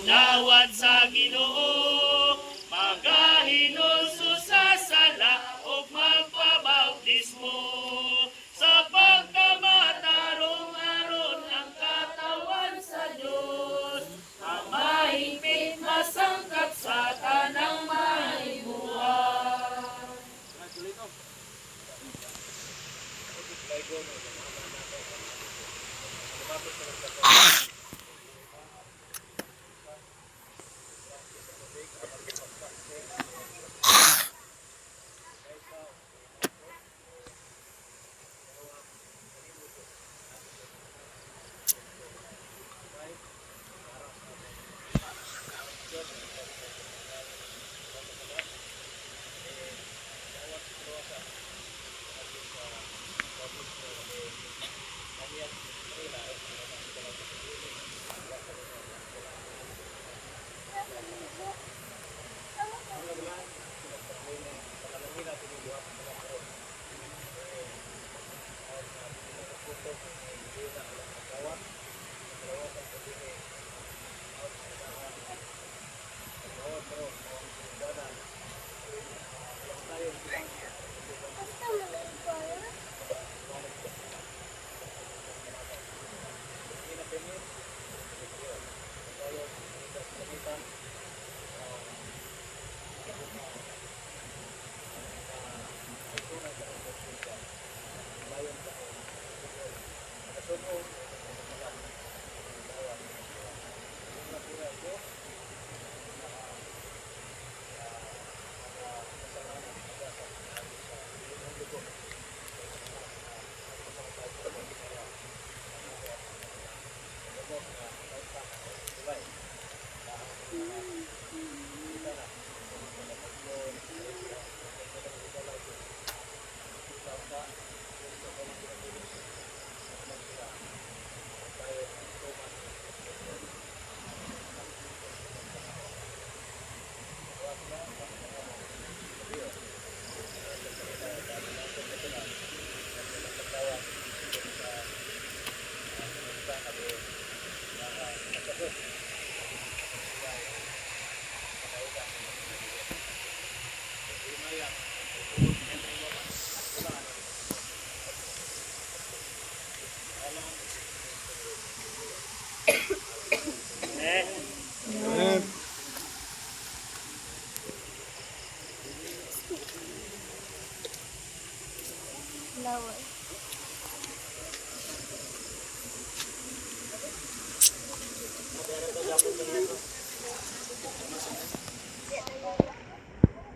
Madawat sa Ginoo, magahinulso sa sala o magpabautismo. Sa pagkamatarong aron ang katawan sa Diyos, ang mahigpit masangkap sa tanang mahimuan.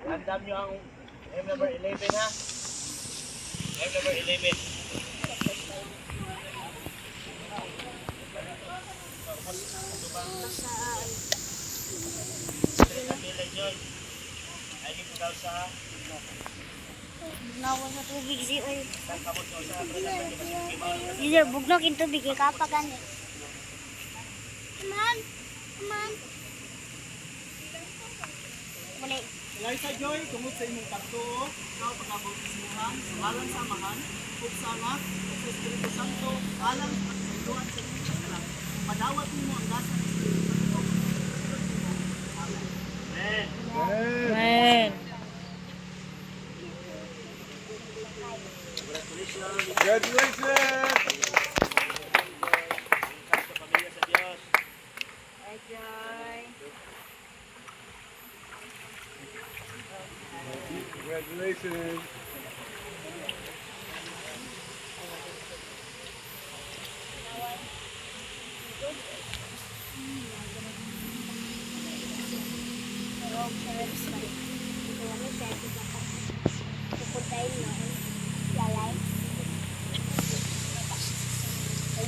Handam nyo ang M number 11 ha. M number 11. Nawa sa tubig si oy. Dili bugnok in tubig kay kapagan. Come on. Muli. Liza Joy, tungod sa imong pagtuo, ikaw pagkabautismuhan, sa ngalan sa Amahan, ug sa Anak, ug sa Espiritu Santo, alang sa pagkailuan sa imong kasala. Madawat nimo ang lasa ng Espiritu Santo. Amen. Amen. Congratulations! Congratulations!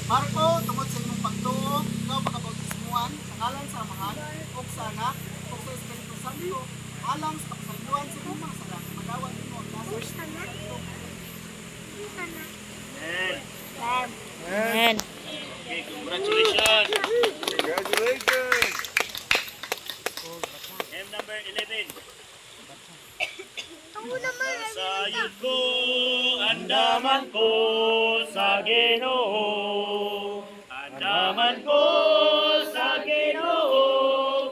Marco, tungod sa imong pagtuo, ikaw pagkabautismuhan, sa ngalan sa Amahan, ug sa Anak, ug sa Espiritu Santo, alang sa pagkailuan sa imong mga sala. Madawat nimo ang lasa ng Espiritu Santo. Amen. Okay, congratulations. Congratulations! M number 11. Sayod ko, andaman ko sa Ginoo. Andaman ko sa Ginoo.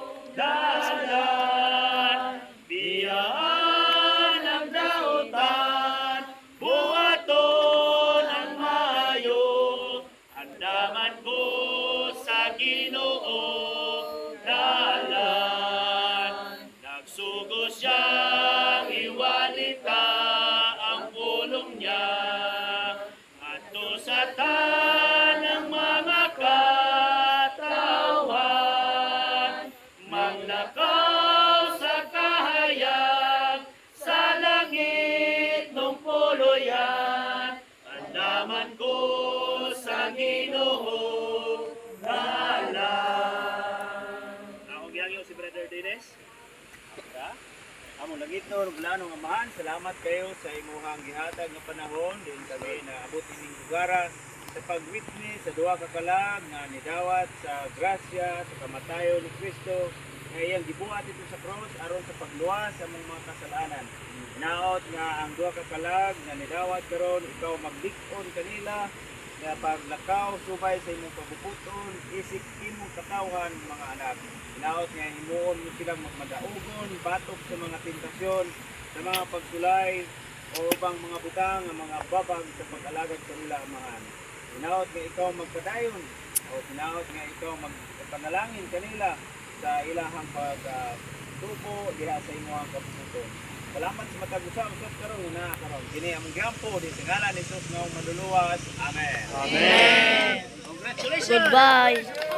Yagyo si Brother Dennis. Ha? Amo lagit no plano nga amahan. Salamat kayo sa imuhang gihatag nga panahon din kami na abot ining lugara sa pag-witness sa duha ka kalag nga nidawat sa grasya sa kamatayon ni Kristo nga iyang gibuhat ito sa cross aron sa pagluwas sa mga kasalanan. Naot nga ang duha ka kalag nga nidawat karon ikaw maglikon kanila nga paglakaw subay sa imong pagbubuton isip imong katawhan mga anak. Naot nga himuon mo silang magmadaugon batok sa mga tentasyon sa mga pagsulay o ubang mga butang nga mga babag sa pag-alagad kanila amahan. Hinaot nga ikaw magpadayon o hinaot nga ikaw magpanalangin kanila sa ilahang pagtubo diha sa imong kabubuton. Salamat sa matag usab karon na karon kini among giampo di sa ngalan ni Jesus nga maduluwas. Amen. Amen. Congratulations. Goodbye.